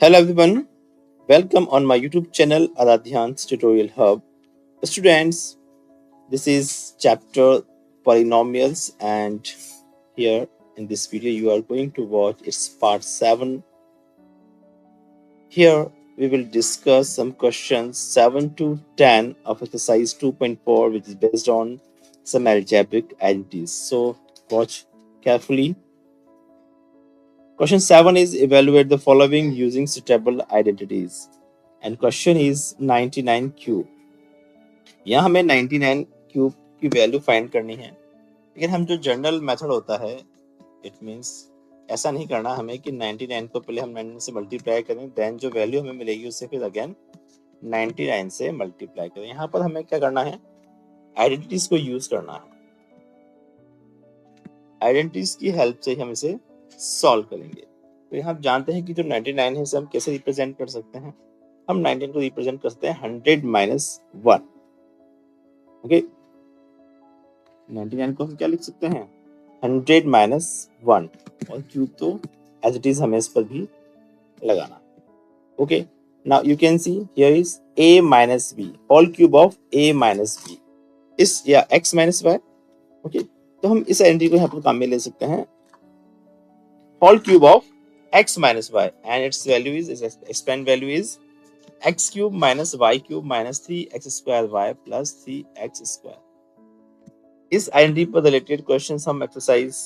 Hello everyone, welcome on my YouTube channel Aradhyan's Tutorial Hub. Students, this is chapter polynomials and here in this video you are going to watch its part 7. Here we will discuss some questions 7 to 10 of exercise 2.4 which is based on some algebraic identities. So watch carefully. Question 7 is evaluate the following using suitable identities. And question is 99 cube. यहाँ हमें 99 cube की value find करनी है, लेकिन हम जो general method होता है इट मींस ऐसा नहीं करना हमें कि 99 को पहले हम 99 से मल्टीप्लाई करें, देन जो वैल्यू हमें मिलेगी उससे फिर अगेन 99 से मल्टीप्लाई करें. यहाँ पर हमें क्या करना है, आइडेंटिटीज को यूज करना है. आइडेंटिटीज की हेल्प से हम इसे सॉल्व करेंगे. तो यहाँ आप जानते हैं कि जो 99 है इसे हम कैसे रिप्रेजेंट कर सकते हैं. हम 19 को रिप्रेजेंट कर सकते हैं 100 माइनस 1. ओके, 99 को हम क्या लिख सकते हैं 100 माइनस 1 और क्यूब तो एज इट इज हमें इस पर भी लगाना. Okay, now you can see here is a minus b whole cube of a minus b इस या x माइनस y. ओके, तो हम इस आइडेंटिटी को यहाँ पर काम में ले सकते हैं whole cube of x minus y and it's value is expand value is x cube minus y cube minus 3x square y plus 3x square. इस आइडेंटिटी पर रिलेटेड क्वेश्चंस हम एक्सरसाइज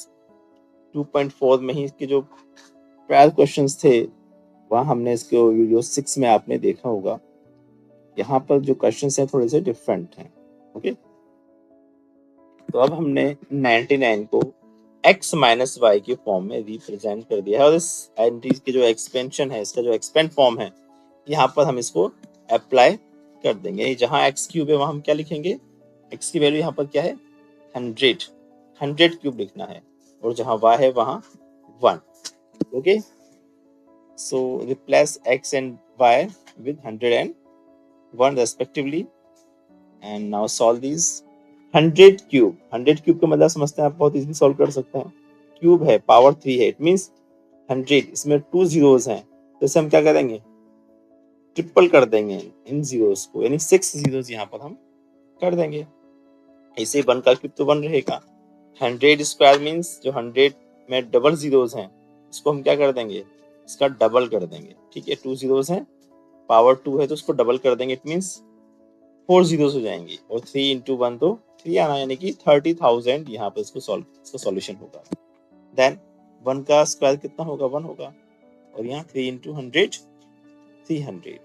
2.4 में ही इसके जो प्रायर क्वेश्चंस थे वहाँ हमने इसके वीडियो 6 में आपने देखा होगा. यहाँ पर जो क्वेश्चंस हैं थोड़े से डिफरेंट हैं. ओके, तो अब हमने 99 को x माइनस वाई के फॉर्म में रिप्रेजेंट कर दिया है और इस आइडेंटिटी की जो एक्सपेंशन है, इसका जो एक्सपेंड फॉर्म है, यहाँ पर हम इसको अप्लाई कर देंगे. जहाँ x क्यूब है वहाँ हम क्या लिखेंगे, x की वैल्यू यहाँ पर क्या है 100 क्यूब लिखना है और जहाँ y है वहाँ 1. Okay, so replace x and y with 100 and 1 respectively and now solve these. 100 cube का मतलब समझते हैं आप, बहुत इजीली सॉल्व कर सकते हैं. क्यूब है, पावर 3 है, इट मींस 100, इसमें 2 जीरोस हैं, तो इसे हम क्या करेंगे ट्रिपल कर देंगे इन जीरोस को, यानी 6 जीरोस यहाँ पर हम कर देंगे. इसे 1 का क्यूब तो 1 रहेगा. 100 स्क्वायर मींस जो 100 में डबल जीरोस हैं उसको हम क्या कर देंगे, इसका डबल कर देंगे. ठीक है, 2 जीरोस हैं, पावर 2 है तो उसको डबल कर देंगे, इट मींस 4 जीरोस हो जाएंगे और 3 इंटू 1 तो 3 आना, यानी कि 30,000 यहाँ पर इसका सॉल्यूशन होगा. देन 1 का स्क्वायर कितना होगा 1 होगा और यहाँ 3 इंटू 100 300.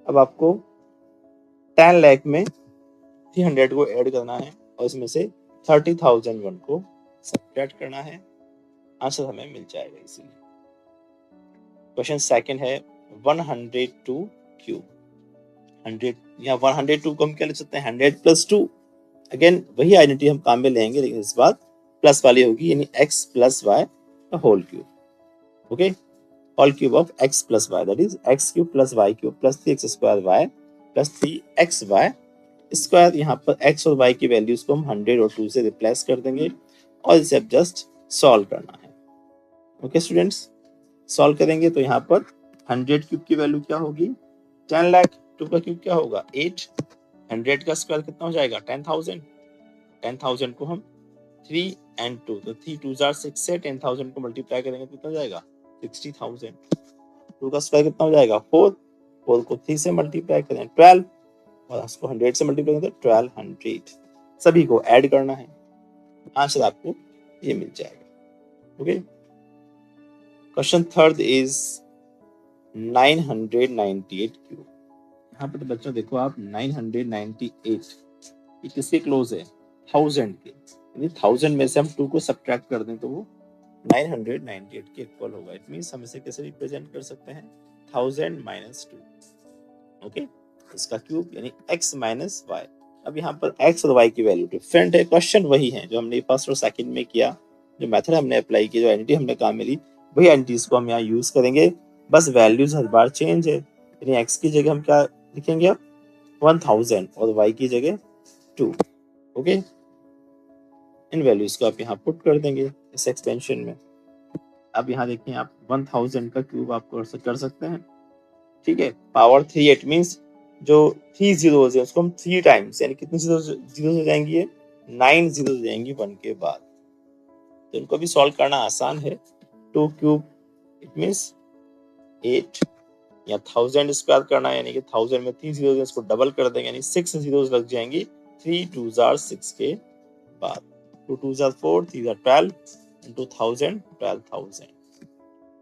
अब आपको 10 लाख में 300 को ऐड करना है और इसमें से 30,001 को सब्ट्रैक्ट करना है. आंसर हमें मिल जाएगा इसीलिए. क्वेश्चन सेकंड है 102 क्यूब. 100 यहाँ 102 को हम क्या लिख सकते हैं 100 प्लस 2. अगेन वही आइडेंटिटी हम काम में लेंगे, लेकिन इस बार प्लस वाली होगी, यानी x प्लस वाई का whole cube. Okay, whole cube of x plus y that is x cube plus y cube plus 3x square y plus 3xy square. यहाँ पर x और y की वैल्यूज को हम 100 और 2 से रिप्लेस कर देंगे और इसे अब जस्ट सॉल्व करना है. ओके स्टूडेंट्स, सॉल्व करेंगे तो यहाँ पर 100 क्यूब की वैल्यू क्या होगी 10 लाख. 2 का क्यूब क्या होगा 8. 100 का स्क्वायर कितना हो जाएगा 10,000. 10,000 को हम 3 and 2 तो 3 2 6 से 10,000 को मल्टीप्लाई करेंगे तो कितना हो जाएगा 60,000. 2 का स्क्वायर कितना हो जाएगा 4. 4 को 3 से मल्टीप्लाई करें 12 और उसको 100 से मल्टीप्लाई करें तो 1200. सभी को ऐड करना है, आंसर आपको ये मिल जाएगा. Okay, question third is 998 cube. यहाँ पे तो बच्चों देखो आप 998 ये किसके क्लोज है 1000 के, यानी 1000 में से हम 2 को सब्ट्रैक्ट कर दें तो वो 998 के इक्वल होगा. इट मींस हम इसे कैसे रिप्रेजेंट कर सकते हैं 1000 माइनस 2. ओके, इसका क्यूब यानी x माइनस y. अब यहाँ पर x और y की वैल्यू डिफरेंट है, क्वेश्चन वही है जो हमने फर्स्ट और सेकंड में किया, जो मेथड हमने अप्लाई किया, जो आइडेंटिटी हमने काम में ली, वही आइडेंटिटीज को हम यहाँ यूज करेंगे, बस वैल्यूज हर बार चेंज है. यानी x की जगह हम क्या लिखेंगे अब 1000 और y की जगह 2. ओके, इन वैल्यूज को आप यहाँ पुट कर देंगे इस एक्सपेंशन में. अब यहाँ देखिए आप 1000 का क्यूब आप कर सकते हैं ठीक है, पावर 3 इट मीन्स जो 3 जीरोज है उसको हम 3 टाइम्स, यानी कितनी जीरोज हो जाएंगी, ये 9 जीरोज हो जाएंगी 1 के बाद। तो इनको भी सॉल्व करना आसान है। 2 क्यूब इट मीन्स 8, या 1000 स्क्वायर करना है, यानी कि 1000 में 3 जीरोज है, इसको डबल कर देंगे यानी 6 जीरोज लग जाएंगी 3 2s are 6 के बाद। 2 2s are 4, 3 are 12, into 1000 12,000।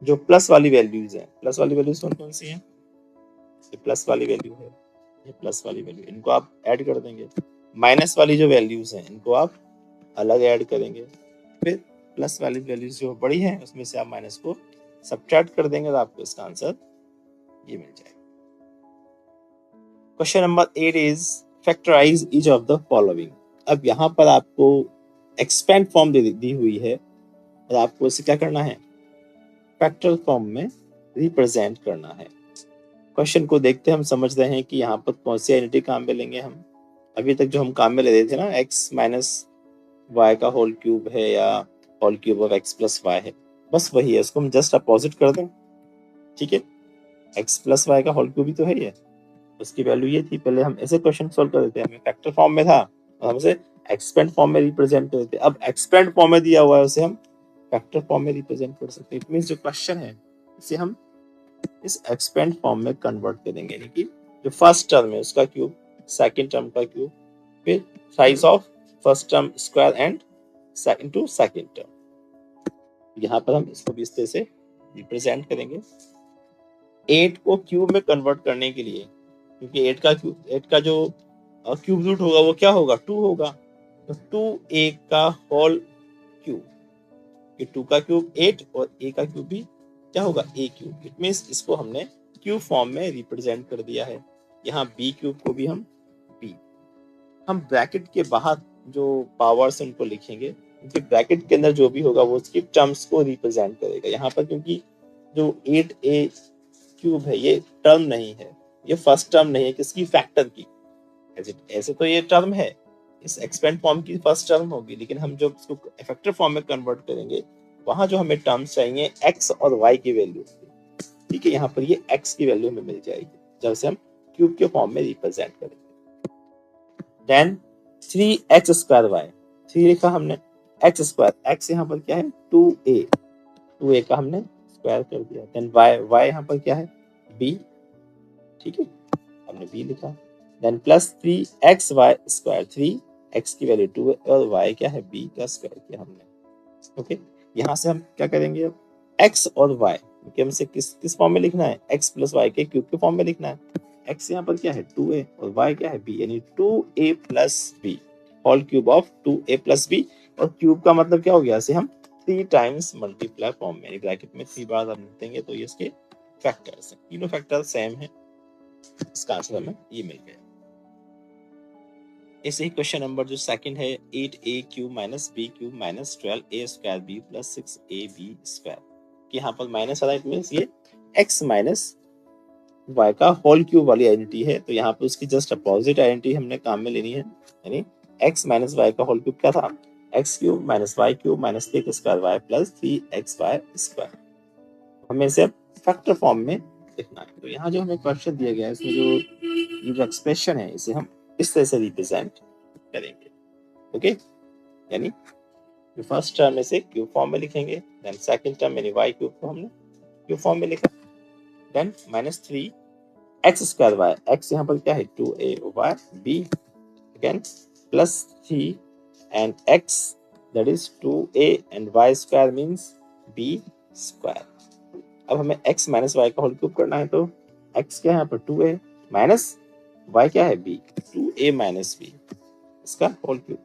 जो प्लस वाली वैल्यूज है, प्लस वाली वैल्यूज कौन कौन सी हैं, ये प्लस वाली वैल्यू है, ये प्लस वाली वैल्यू, इनको आप ऐड कर देंगे। माइनस वाली जो वैल्यूज हैं इनको आप अलग ऐड करेंगे। फिर प्लस वाली वैल्यूज जो बड़ी हैं उसमें से आप माइनस को सब्ट्रैक्ट कर देंगे तो आपको इसका आंसर ये मिल जाएगा। Question number 8 is factorise each of the following. अब यहाँ पर आपको एक्सपेंड फॉर्म दी हुई है और आपको इसे क्या करना है, फैक्टर फॉर्म में रिप्रेजेंट करना है। क्वेश्चन को देखते हम समझ रहे हैं कि यहाँ पर कौन सी आइडेंटिटी काम में लेंगे हम। अभी तक जो हम काम में ले रहे थे ना, x माइनस वाई का होल क्यूब है या whole cube of x plus y है, बस वही है, उसको हम जस्ट अपोजिट कर दें। ठीक है, x प्लस वाई का होल क्यूब ही तो है ये, उसकी वैल्यू ये थी। पहले हम ऐसे क्वेश्चन सॉल्व कर देते हैं, हमें फैक्टर फॉर्म में था और हम उसे एक्सपेंड फॉर्म में रिप्रेजेंट कर देते। अब एक्सपेंड फॉर्म में दिया हुआ है उसे हम फैक्टर फॉर्म में रिप्रेजेंट कर सकते हैं। इट मींस जो क्वेश्चन है इसे हम इस एक्सपेंड फॉर्म में कन्वर्ट करेंगे, यानी कि जो फर्स्ट टर्म है उसका क्यूब, सेकंड टर्म का क्यूब, फिर size of first term square and into second term. यहाँ पर हम इसको भी इस तरह से रिप्रेजेंट करेंगे। 8 को क्यूब में कन्वर्ट करने के लिए, क्योंकि 8 का जो क्यूब रूट होगा वो क्या होगा, 2 होगा, तो 2a का होल क्यूब, कि 2 का क्यूब 8 और a का क्यूब भी क्या होगा, a क्यूब। इट मींस इसको हमने क्यूब फॉर्म में रिप्रेजेंट कर दिया है। यहाँ b क्यूब को भी हम b, हम ब्रैकेट के बाहर जो पावर्स हैं उनको लिखेंगे, क्योंकि ब्रैकेट के अंदर जो भी होगा वो उसकी टर्म्स को रिप्रेजेंट करेगा। यहाँ पर क्योंकि जो 8a क्यूब है ये टर्म नहीं है, ये फर्स्ट टर्म नहीं है किसकी, फैक्टर की। ऐसे तो ये टर्म है, इस एक्सपेंड फॉर्म की फर्स्ट टर्म होगी, लेकिन हम जब इसको फैक्टर फॉर्म में कन्वर्ट करेंगे वहां जो हमें टर्म्स चाहिए x और y की वैल्यू, ठीक है, यहाँ पर ये x की वैल्यू हमें मिल जाएगी जब से हम क्यूब के फॉर्म में रिप्रेजेंट करेंगे। देन 3x स्क्वायर y, 3 लिखा हमने, x स्क्वायर, x यहाँ पर क्या है 2a का हमने स्क्वायर कर दिया। देन y यहाँ पर क्या है b, ठीक है, हमने b लिखा। Then plus 3xy square, 3x की वैल्यू 2 है और y क्या है b का स्क्वायर किया हमने। ओके, यहाँ से हम क्या करेंगे, अब x और y क्योंकि हमसे किस फॉर्म में लिखना है, x प्लस वाई के क्यूब के फॉर्म में लिखना है। x यहाँ पर क्या है 2a और y क्या है b, यानी 2a plus b whole cube of 2a plus b, और क्यूब का मतलब क्या हो गया, इसे हम 3 टाइम्स मल्टीप्लाई फॉर्म में, ब्रैकेट में 3 बार हम देंगे तो ये इसके फैक्टर्स हैं, तीनों फैक्टर सेम है, इसका आंसर हमें ये मिल गया। ऐसे ही क्वेश्चन नंबर जो सेकंड है 8a cube minus b cube minus 12a square b plus 6ab square, कि यहाँ पर माइनस वाला इट मींस ये x माइनस y का होल क्यूब वाली आइडेंटिटी है, तो यहाँ पे उसकी जस्ट अपोजिट आइडेंटिटी हमने काम में लेनी है, यानी x माइनस y का होल क्यूब क्या था, x cube minus y cube minus 3 square y plus 3xy square, हमें इसे फैक्टर फॉर्म में लिखना है। तो यहाँ जो हमें क्वेश्चन दिया गया है इसमें जो ये जो एक्सप्रेशन है इसे हम इस तरह से रिप्रेजेंट करेंगे। ओके, यानी जो फर्स्ट टर्म इसे क्यूब फॉर्म में लिखेंगे, देन सेकंड टर्म यानी y क्यूब को हमने क्यूब फॉर्म में लिखा, then minus 3x square y, x यहाँ पर क्या है 2a y b, again plus 3 and x that is 2a and y square means b square. अब हमें x माइनस वाई का होल क्यूब करना है, तो x क्या है यहाँ पर 2a माइनस y क्या है b, 2a माइनस b, इसका होल क्यूब,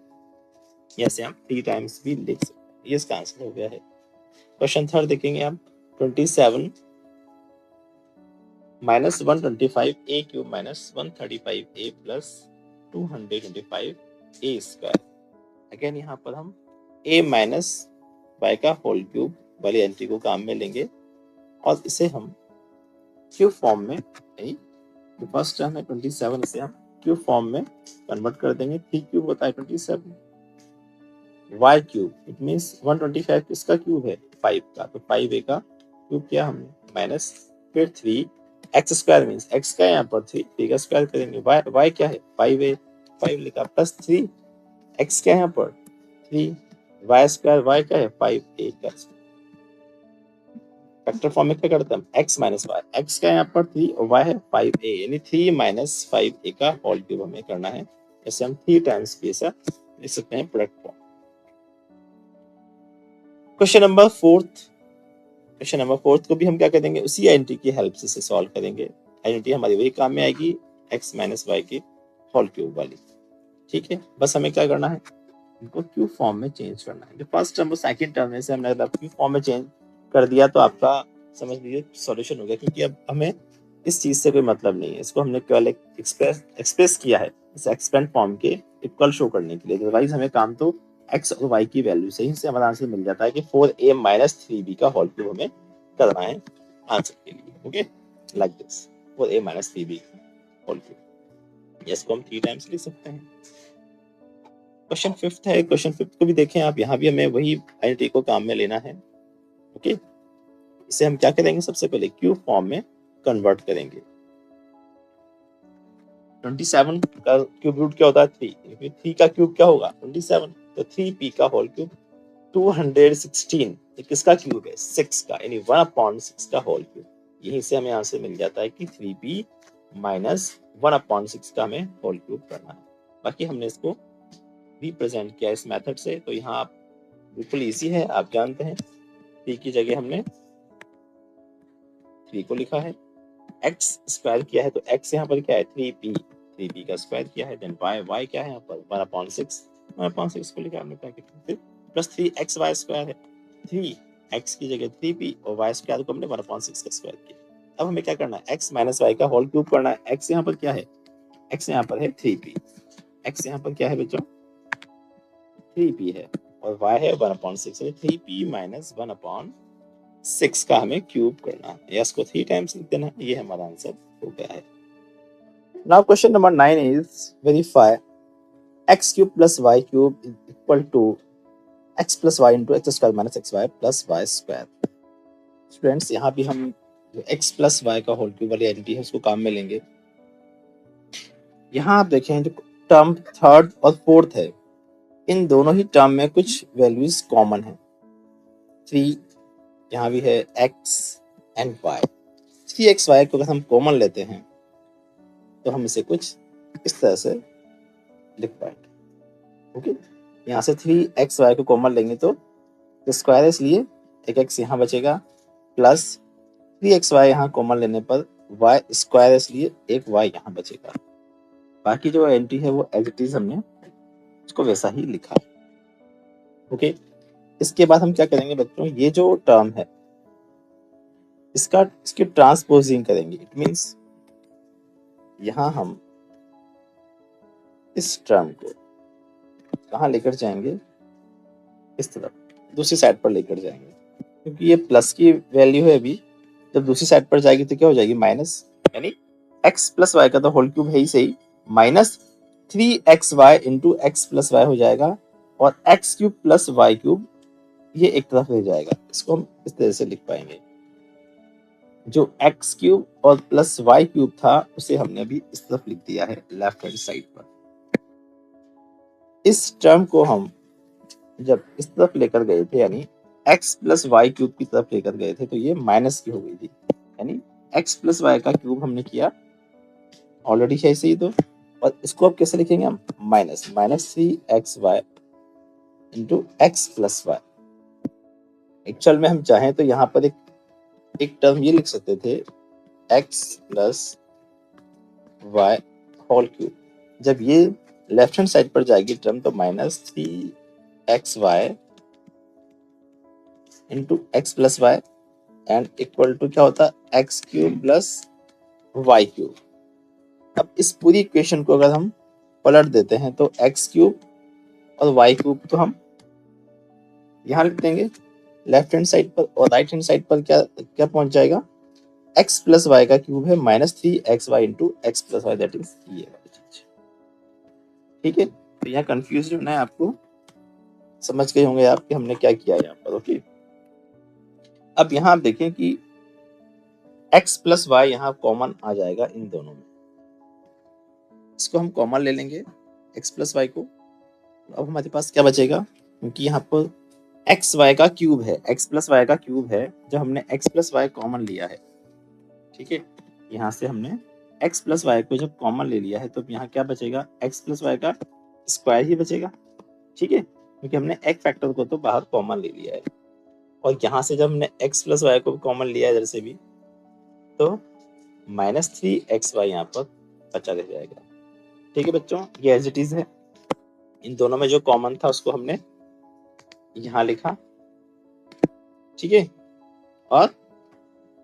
ऐसे हम 3 टाइम्स भी लिख सकते हैं। ये इसका आंसर हो गया है। क्वेश्चन थर्ड देखेंगे आप, 27 minus 125a cube minus 135a plus 225a square, again यहाँ पर हम a माइनस y का होल क्यूब वाली एंट्री को काम में लेंगे और इसे हम क्यूब फॉर्म में, जो फर्स्ट टर्म है 27 इसे हम क्यूब फॉर्म में कन्वर्ट कर देंगे। 3 क्यूब होता है 27, y क्यूब इट मींस 125 किसका क्यूब है 5 का, तो 5a का क्यूब किया हमने माइनस फिर 3 एक्स स्क्वायर मीन्स एक्स का यहाँ पर 3 का स्क्वायर करेंगे, वाई क्या है 5a, 5 लिखा प्लस 3, एक्स क्या है यहाँ पर 3, वाई स्क्वायर वाई क्या है 5a का फैक्टर फॉर्म में क्या करते हैं हम x माइनस वाई, एक्स का यहाँ पर 3 और y है 5a, यानी 3 माइनस 5a का होल क्यूब हमें करना है। जैसे हम 3 टाइम्स भी ऐसा लिख सकते हैं प्रोडक्ट फॉर्म। क्वेश्चन नंबर 4 को भी हम क्या करेंगे, उसी आइडेंटिटी की हेल्प से सॉल्व करेंगे। आइडेंटिटी हमारी वही काम में आएगी, x माइनस वाई की होल क्यूब वाली। ठीक है, बस हमें क्या करना है, इनको क्यूब फॉर्म में चेंज करना है। जो फर्स्ट टर्म और सेकंड टर्म में से हमने अगर क्यूब फॉर्म में चेंज कर दिया तो आपका समझ लीजिए सॉल्यूशन हो गया, क्योंकि अब हमें इस चीज से कोई मतलब नहीं है, इसको हमने केवल एक्सप्रेस किया है इस एक्सपेंड फॉर्म के इक्वल शो करने के लिए। अदरवाइज हमें काम तो x और y की वैल्यू से ही से हमारा आंसर मिल जाता है कि 4a माइनस 3b का होल क्यूब हमें करना है आंसर के लिए। Okay, like this 4a minus 3b whole cube, इसको हम 3 टाइम्स लिख सकते हैं। क्वेश्चन 5 है, क्वेश्चन 5 को भी देखें आप, यहाँ भी हमें वही आइडेंटिटी को काम में लेना है। ओके, इसे हम क्या करेंगे, सबसे पहले क्यूब फॉर्म में कन्वर्ट करेंगे। 27 का क्यूब रूट क्या होता है 3, 3 का क्यूब क्या होगा 27, तो 3p का होल क्यूब 216, किसका क्यूब है 6 का, यानी 1/6 का होल क्यूब। यहीं से हमें आंसर मिल जाता है कि 3p माइनस 1/6 का हमें होल क्यूब करना है। बाकी हमने इसको रिप्रेजेंट किया इस मेथड से, तो यहाँ आप बिल्कुल इजी है, आप जानते हैं 3 की जगह हमने 3 को लिखा है, x स्क्वायर किया है तो x यहाँ पर क्या है 3p का स्क्वायर किया है, देन y क्या है यहाँ पर 1/6 को लिखा हमने प्लस 3xy स्क्वायर है, 3x की जगह 3p और y स्क्वायर को हमने 1/6 का स्क्वायर किया। अब हमें क्या करना है, x माइनस वाई का होल क्यूब करना है। x यहाँ पर क्या है, x यहाँ पर है 3p, x यहाँ पर क्या है बच्चों 3p है और y है 1/6, 3p माइनस 1/6 का हमें क्यूब करना है, या इसको 3 टाइम्स लिख देना, ये हमारा आंसर हो गया है। Now question number 9 is verify x cube plus y cube equal to x plus y into x square minus x Y plus Y square. Students यहाँ भी हम जो x प्लस वाई का होल क्यूब वाली identity है उसको काम में लेंगे। यहाँ आप देखें जो टर्म थर्ड और फोर्थ है, इन दोनों ही टर्म में कुछ वैल्यूज कॉमन है। 3 यहाँ भी है x एंड y, 3xy को अगर हम कॉमन लेते हैं तो हम इसे कुछ इस तरह से लिख पाएंगे। ओके, यहाँ से 3xy को कॉमन लेंगे तो स्क्वायर है इसलिए एक x यहाँ बचेगा, प्लस 3xy यहाँ कॉमन लेने पर y स्क्वायर है इसलिए एक y यहाँ बचेगा। बाकी जो एंट्री है वो एज इट इज हमने उसको वैसा ही लिखा। ओके, इसके बाद हम क्या करेंगे बच्चों, ये जो टर्म है इसकी ट्रांसपोजिंग करेंगे। इट मींस यहाँ हम इस टर्म को कहाँ लेकर जाएंगे, इस तरफ दूसरी साइड पर लेकर जाएंगे, क्योंकि ये प्लस की वैल्यू है अभी, जब दूसरी साइड पर जाएगी तो क्या हो जाएगी माइनस, यानी x प्लस वाई का तो होल क्यूब है ही सही, minus 3xy into x plus y हो जाएगा, और x cube plus y cube ये एक तरफ ले जाएगा। इसको हम इस तरह से लिख पाएंगे, जो x क्यूब और प्लस वाई क्यूब था उसे हमने अभी इस तरफ लिख दिया है लेफ्ट हैंड साइड पर। इस टर्म को हम जब इस तरफ लेकर गए थे, यानी x प्लस वाई क्यूब की तरफ लेकर गए थे, तो ये माइनस की हो गई थी, यानी x प्लस वाई का क्यूब हमने किया ऑलरेडी है ऐसे ही, तो और इसको अब कैसे लिखेंगे हम, minus 3xy into x plus y. Actual में हम चाहें तो यहाँ पर एक टर्म ये लिख सकते थे x plus y whole cube, जब ये लेफ्ट हैंड साइड पर जाएगी टर्म तो minus 3xy into x plus y and equal to क्या होता है x cube plus y cube. अब इस पूरी इक्वेशन को अगर हम पलट देते हैं तो एक्स क्यूब और वाई क्यूब तो हम यहाँ लिख देंगे लेफ्ट हैंड साइड पर, और राइट हैंड साइड पर क्या क्या पहुंच जाएगा, x प्लस वाई का क्यूब है minus 3xy into x plus y, that is ये वाली चीज। ठीक है, तो यहाँ कंफ्यूज होना है आपको, समझ गए होंगे आप कि हमने क्या किया यहाँ पर। ओके, अब यहाँ आप देखें कि x प्लस वाई यहाँ कॉमन आ जाएगा इन दोनों में, इसको हम कॉमन ले लेंगे x प्लस वाई को। अब हमारे पास क्या बचेगा, क्योंकि यहाँ पर एक्स वाई का क्यूब है, एक्स प्लस वाई का क्यूब है, जब हमने एक्स प्लस वाई कॉमन लिया है, ठीक है, यहाँ से हमने एक्स प्लस वाई को जब कॉमन ले लिया है तो यहाँ क्या बचेगा, एक्स प्लस वाई का स्क्वायर ही बचेगा, ठीक है, क्योंकि हमने एक फैक्टर को तो बाहर कॉमन ले लिया है। और यहाँ से जब हमने एक्स प्लस वाई को कॉमन लिया है इधर से भी, तो -3xy यहाँ पर बचा रह जाएगा, ठीक है बच्चों, ये एज इट इज है। इन दोनों में जो कॉमन था उसको हमने यहाँ लिखा, ठीक है, और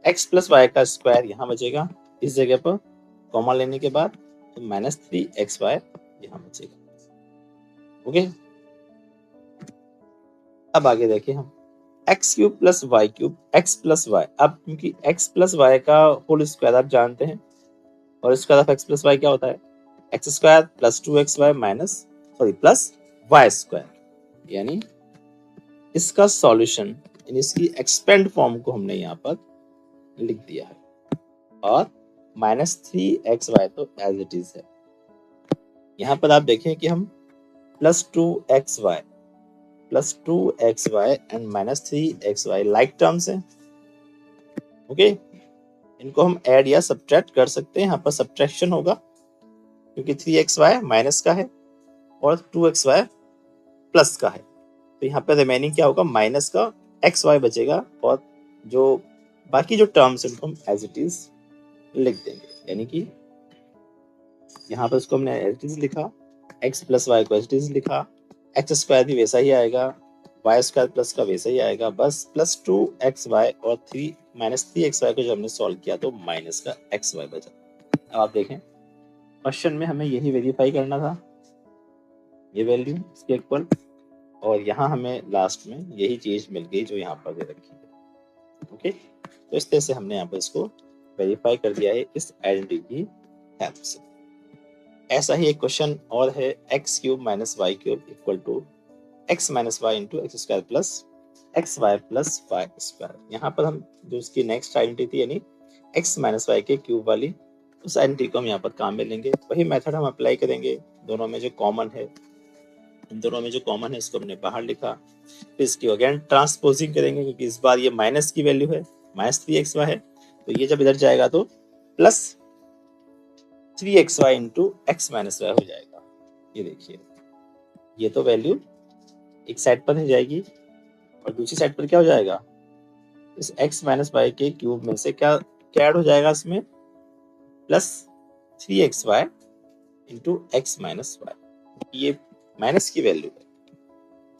x प्लस वाई का स्क्वायर यहाँ बचेगा इस जगह पर कॉमन लेने के बाद, तो -3xy यहाँ बचेगा। ओके, अब आगे देखिए हम x cube plus y cube x plus y. अब क्योंकि एक्स प्लस वाई का होल स्क्वायर आप जानते हैं, और square of x plus y क्या होता है, x square plus 2xy plus Y square, यानी इसका सॉल्यूशन, यानी इसकी एक्सपेंड फॉर्म को हमने यहाँ पर लिख दिया है, और -3xy तो एज इट इज है। यहाँ पर आप देखें कि हम +2xy and -3xy like terms हैं, ओके, इनको हम ऐड या सब्ट्रैक्ट कर सकते हैं। यहाँ पर सब्ट्रैक्शन होगा क्योंकि 3xy माइनस का है और 2xy प्लस का है, तो यहाँ पे रिमेनिंग क्या होगा, माइनस का xy बचेगा, और जो बाकी जो टर्म्स उनको हम एज इट इज लिख देंगे, यानी कि यहाँ पर इसको हमने एज इट इज लिखा, x प्लस वाई को एज इट इज लिखा, एक्स स्क्वायर भी वैसा ही आएगा, वाई स्क्वायर प्लस का वैसा ही आएगा, बस +2xy और -3xy को जब हमने सॉल्व किया तो माइनस का xy बचा। अब आप देखें क्वेश्चन में हमें यही वेरीफाई करना था, ये वैल्यू इसके इक्वल, और यहाँ हमें लास्ट में यही चीज मिल गई जो यहाँ पर दे रखी है। ओके, तो इस तरह से हमने यहाँ पर इसको वेरीफाई कर दिया है इस आइडेंटिटी की हेल्प से। ऐसा ही एक क्वेश्चन और है, x cube minus y cube equal to x minus y into x square plus x Y plus Y square. यहाँ पर हम जो उसकी नेक्स्ट आइडेंटिटी थी, यानी एक्स माइनस वाई के क्यूब वाली, उस आइडेंटिटी को हम यहाँ पर काम में लेंगे, वही मेथड हम अप्लाई करेंगे। दोनों में जो कॉमन है, इन दोनों में जो कॉमन है इसको हमने बाहर लिखा, फिर इसकी अगेन ट्रांसपोजिंग करेंगे, क्योंकि इस बार ये माइनस की वैल्यू है, -3xy है, तो ये जब इधर जाएगा तो +3xy into x minus Y हो जाएगा। ये देखिए, ये तो वैल्यू एक साइड पर रह जाएगी, और दूसरी साइड पर क्या हो जाएगा, इस x माइनस वाई के क्यूब में से क्या ऐड हो जाएगा, इसमें +3xy into x minus y. ये माइनस की वैल्यू है,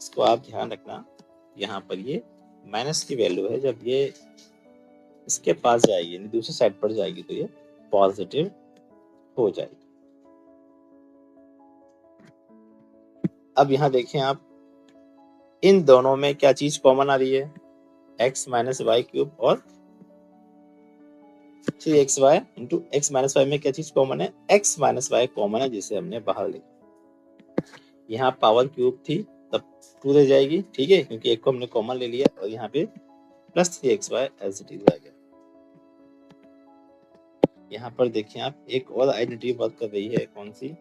इसको आप ध्यान रखना, यहाँ पर ये माइनस की वैल्यू है, जब ये इसके पास जाएगी, यानी दूसरी साइड पर जाएगी, तो ये पॉजिटिव हो जाएगी। अब यहाँ देखें आप, इन दोनों में क्या चीज कॉमन आ रही है, x माइनस वाई क्यूब और 3xy into x minus Y में क्या चीज कॉमन है, x माइनस वाई कॉमन है, जिसे हमने बाहर लिखा। यहाँ पावर क्यूब थी तब 2 रह जाएगी, ठीक है, क्योंकि एक को हमने कॉमन ले लिया, और यहाँ पे +3xy एज इट इज आ गया। यहाँ पर देखिए आप, एक और आइडेंटिटी वर्क कर रही है, कौन सी,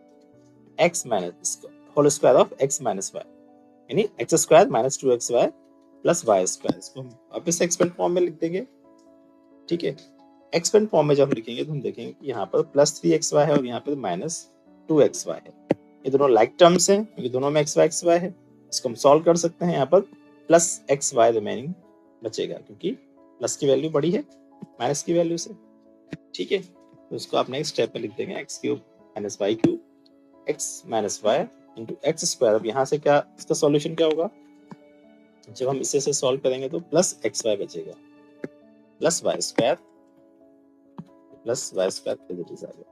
x minus whole square of x minus Y, यानी X square minus 2xy plus Y square. इसको हम वापस से एक्सपेंड फॉर्म में लिख देंगे, ठीक है। एक्सपेंड फॉर्म में जब हम लिखेंगे तो हम देखेंगे कि यहाँ पर +3xy है और यहाँ पर -2xy है। ये दोनों लाइक टर्म्स हैं, क्योंकि दोनों में xy है। इसको हम सॉल्व कर सकते हैं, यहाँ पर +xy रिमेनिंग बचेगा, क्योंकि प्लस की वैल्यू बड़ी है माइनस की वैल्यू से, ठीक है। तो उसको आप नेक्स्ट स्टेप में लिख देंगे, x cube minus y cube x minus y into x square. अब यहाँ से क्या, इसका सॉल्यूशन क्या होगा, जब हम इसे से सॉल्व करेंगे तो +xy बचेगा, +y square is it is आ गया।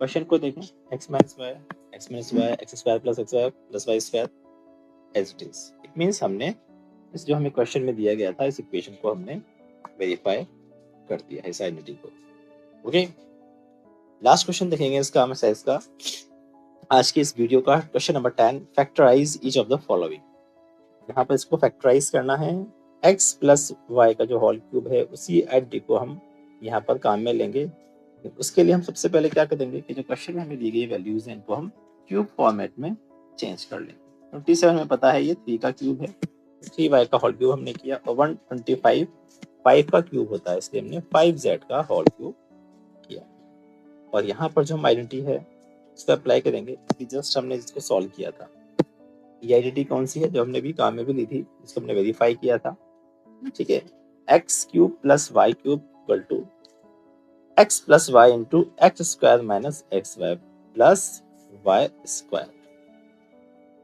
क्वेश्चन को देखें, x minus Y X square plus x Y plus Y square as it is. It means हमने इस जो हमें क्वेश्चन में दिया गया था, इस इक्वेशन को हमने वेरीफाई कर दिया है, इस आइडेंटिटी को। ओके, लास्ट क्वेश्चन देखेंगे इसका हम साइज का, आज की इस वीडियो का question number 10, factorise each of the following. यहाँ पर इसको फैक्टराइज करना है, x प्लस वाई का जो होल क्यूब है उसी आइडेंटिटी को हम यहाँ पर काम में लेंगे। उसके लिए हम सबसे पहले क्या करेंगे कि जो क्वेश्चन में हमें दी गई वैल्यूज हैं इनको हम क्यूब फॉर्मेट में चेंज कर लेंगे। 27 में पता है ये 3 का क्यूब है, 3y का होल क्यूब हमने किया, और 125 5 का क्यूब होता है, इसलिए हमने 5z का होल क्यूब किया। और यहाँ पर जो हम आइडेंटिटी है उसको अप्लाई करेंगे कि जस्ट हमने इसको सॉल्व किया था। ये आइडेंटिटी कौन सी है जो हमने भी काम में भी ली थी, इसको हमने वेरीफाई किया था, ठीक है। X cube plus y cube equal to x plus y into x square minus x Y plus Y square.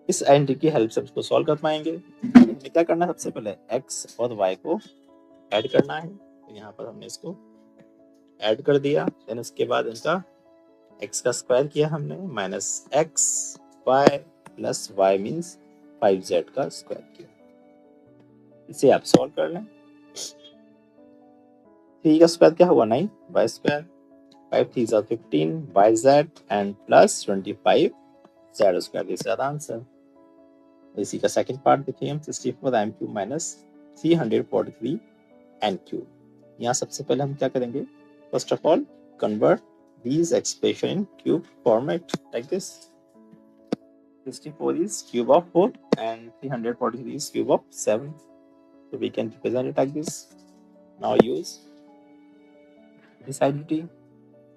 इस आइडेंटिटी की हेल्प से इसको सॉल्व कर पाएंगे। हमें क्या करना है, सबसे पहले x और y को ऐड करना है। तो यहाँ पर हमने इसको ऐड कर दिया, देन उसके बाद इनका x का स्क्वायर किया हमने, minus x Y plus y means 5z का स्क्वायर किया। इसे आप सॉल्व कर लें। 3 का स्क्वायर क्या हुआ 9 y square, 5 3 are 15 yz and plus 25 z square. This is the answer. इसी का सेकंड पार्ट देखिए हम, 64 m cube minus 343 n cube. यहाँ सबसे पहले हम क्या करेंगे, first of all convert these expression in cube format like this. 64 is cube of 4 and 343 is cube of 7. So we can represent it like this. Now use this identity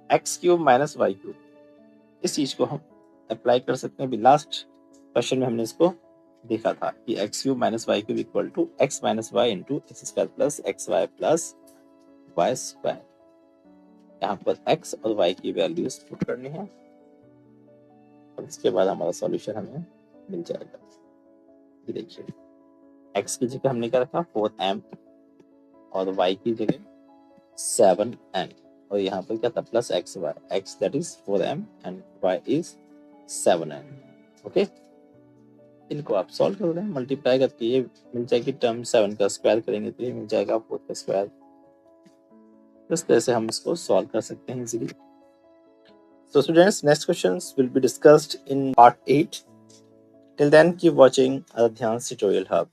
x cube minus y cube. इस चीज को हम apply कर सकते हैं। अभी last question में हमने इसको देखा था कि x cube minus y cube equal to x minus y into x square plus x Y plus Y square. यहाँ पर x और y की वैल्यूज पुट करनी है और इसके बाद हमारा सॉल्यूशन हमें मिल जाएगा। ये देखिए x की जगह हमने क्या रखा 4m और y की जगह 7n, और यहाँ पर क्या था plus x y, x that is 4m and y is 7n। ओके, इनको आप सॉल्व कर दें, मल्टीप्लाई करके ये मिल जाएगी टर्म, 7 का स्क्वायर करेंगे तो ये मिल जाएगा 4 का स्क्वायर। इस तरह से हम इसको सॉल्व कर सकते हैं easily. So students, next questions will be discussed in part 8. Till then, keep watching Adhyans Tutorial Hub.